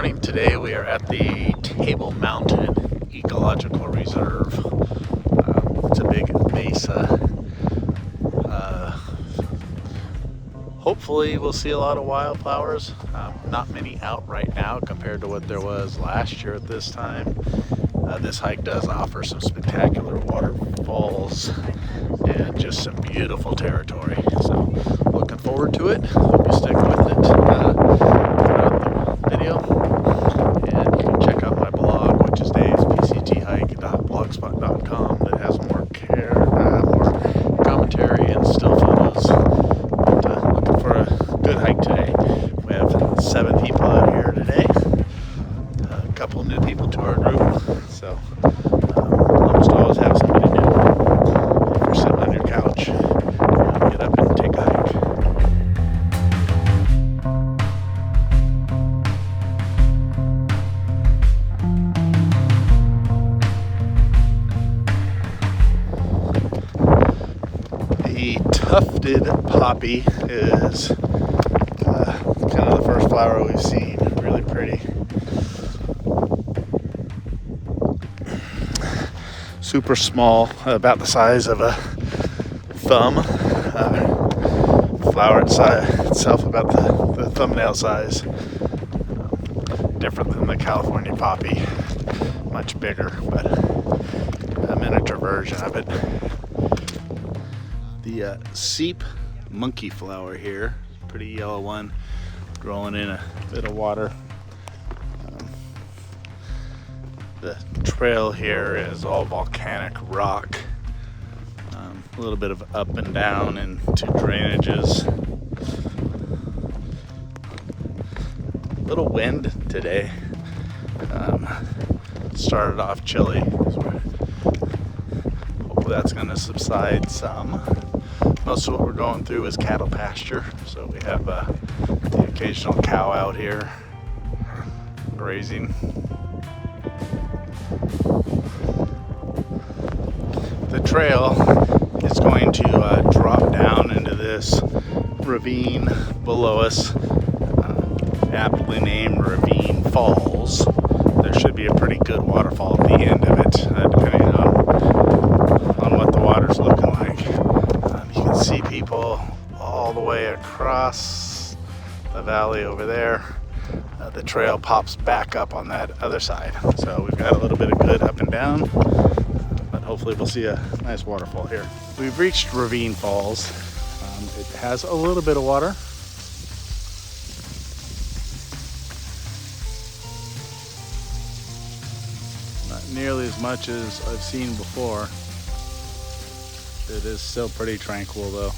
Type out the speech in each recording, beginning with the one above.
morning. Today we are at the Table Mountain Ecological Reserve. It's a big mesa. Hopefully we'll see a lot of wildflowers. Not many out right now compared to what there was last year at this time. This hike does offer some spectacular waterfalls and just some beautiful territory. So looking forward to it. Hope you stick with it throughout the video. And you can check out my blog, which is davespcthike.blogspot.com, that has more commentary and still photos. But looking for a good hike today. We have 7 people out here today. A couple new people to our group. So almost always have somebody new. If you're sitting on your couch, get up and take a hike. The tufted poppy is kind of the first flower we've seen. Really pretty. Super small, about the size of a thumb. Flower itself about the thumbnail size. Different than the California poppy. Much bigger, but a miniature version of it. The seep monkey flower here, pretty yellow one, growing in a bit of water. The trail here is all volcanic rock, a little bit of up and down into drainages. A little wind today. Started off chilly. Hopefully that's going to subside some. Most of what we're going through is cattle pasture, so we have the occasional cow out here grazing. The trail is going to drop down into this ravine below us, aptly named Ravine Falls. There should be a pretty good waterfall at the end of it, depending on what the water's looking like. You can see people all the way across the valley over there. The trail pops back up on that other side. So we've got a little bit of good up and down, but hopefully we'll see a nice waterfall here. We've reached Ravine Falls. It has a little bit of water. Not nearly as much as I've seen before. It is still pretty tranquil though.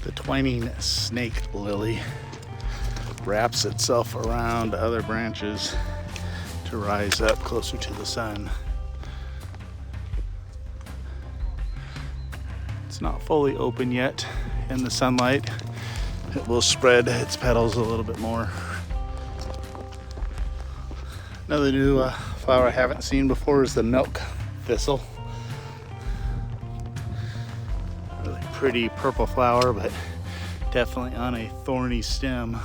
The twining snake lily wraps itself around other branches to rise up closer to the sun. It's not fully open yet in the sunlight. It will spread its petals a little bit more. Another new flower I haven't seen before is the milk thistle. Really pretty purple flower, but definitely on a thorny stem.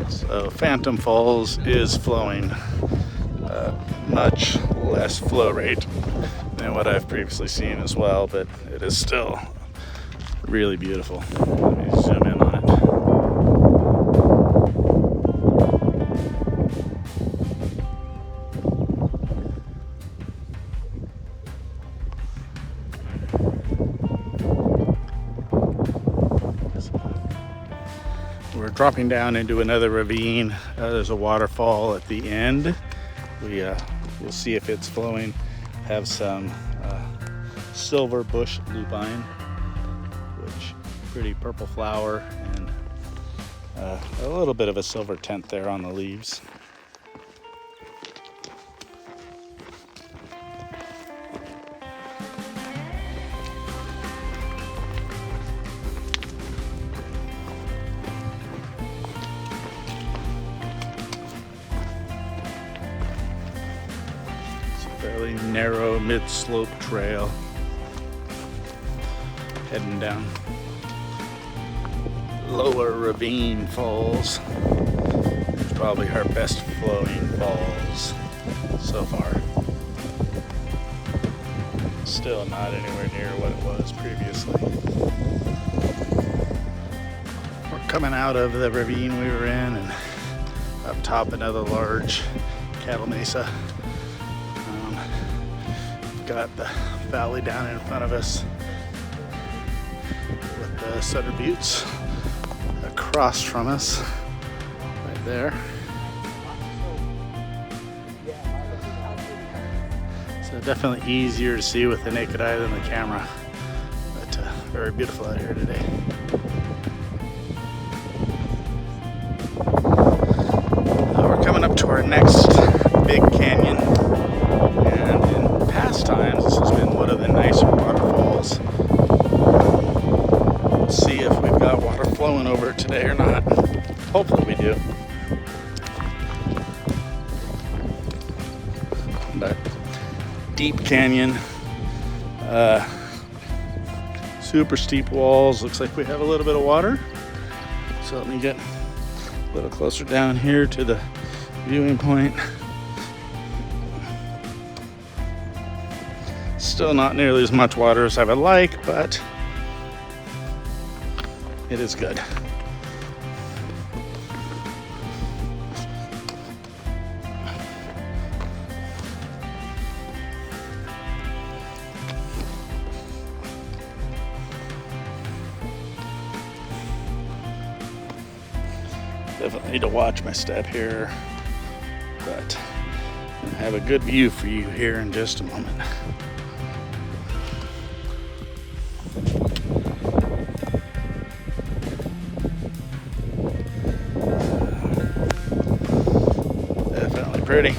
So Phantom Falls is flowing much less flow rate than what I've previously seen as well, but it is still really beautiful. Let me zoom in on it. We're dropping down into another ravine. There's a waterfall at the end. We'll see if it's flowing. Have some silver bush lupine, which pretty purple flower, and a little bit of a silver tint there on the leaves. Fairly narrow mid-slope trail heading down. Lower Ravine Falls. It's probably our best flowing falls so far. Still not anywhere near what it was previously. We're coming out of the ravine we were in and up top another large cattle mesa. Got the valley down in front of us with the Sutter Buttes across from us right there. So definitely easier to see with the naked eye than the camera, but very beautiful out here today. We're coming up to our next big canyon, and in past times this has been one of the nicer waterfalls. Let's see if we've got water flowing over it today or not. Hopefully we do. But deep canyon, super steep walls. Looks like we have a little bit of water. So let me get a little closer down here to the viewing point. Still not nearly as much water as I would like, but it is good. Definitely need to watch my step here, but I have a good view for you here in just a moment. Definitely pretty.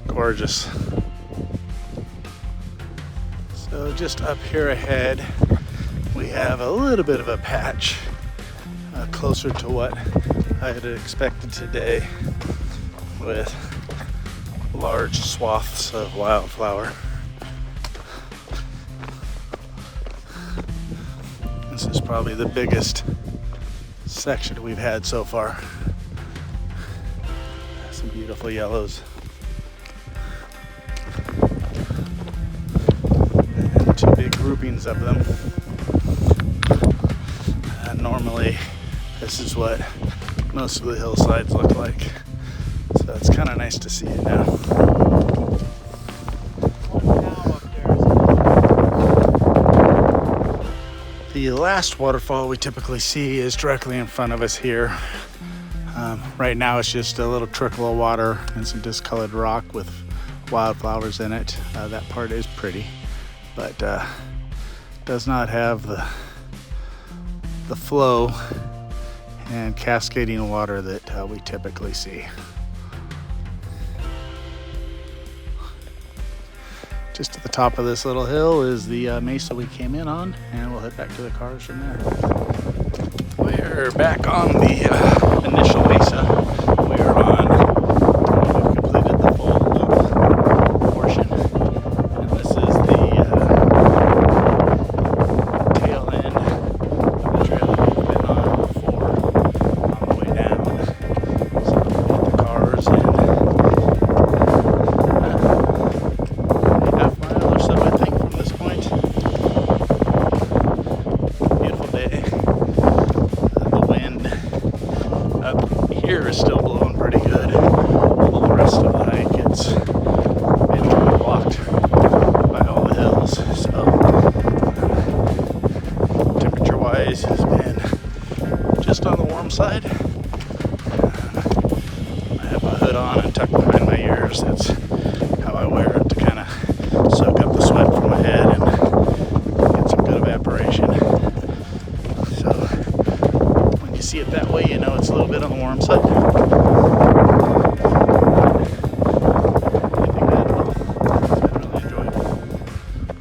Gorgeous. So just up here ahead we have a little bit of a patch closer to what I had expected today, with large swaths of wildflower. This is probably the biggest section we've had so far. Some beautiful yellows. Two big groupings of them. Normally this is what most of the hillsides look like, so it's kind of nice to see it now. The last waterfall we typically see is directly in front of us here. Right now it's just a little trickle of water and some discolored rock with wildflowers in it. That part is pretty, but does not have the flow and cascading water that we typically see. Just at the top of this little hill is the mesa we came in on, and we'll head back to the cars from there. We're back on the initial mesa we were on. We've completed the full loop portion, and this is the tail end of the trail that we've been on before on the way down. So we'll get the cars in a half mile or so, I think, from this point. Beautiful day. The wind up here is still blowing pretty good. All the rest of the hike, it's been blocked by all the hills. So temperature wise has been just on the warm side. I have my hood on and tucked behind my ears. That's how I wear it, to kind of soak up the sweat from my head and get some good evaporation. it's a little bit on the warm side. I really enjoy it.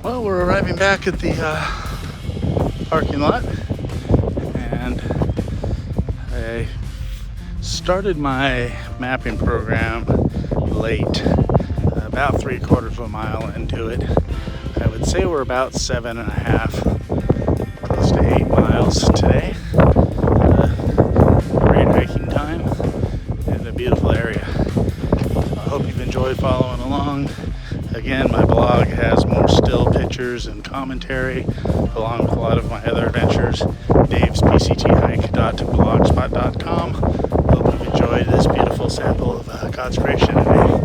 Well, we're arriving back at the parking lot, and I started my mapping program late, about 3/4 of a mile into it. I would say we're about 7.5, close to 8 miles today. Great hiking time and a beautiful area. I hope you've enjoyed following along. Again, my blog has more still pictures and commentary, along with a lot of my other adventures. davespcthike.blogspot.com. Hope you've enjoyed this beautiful sample of God's creation today.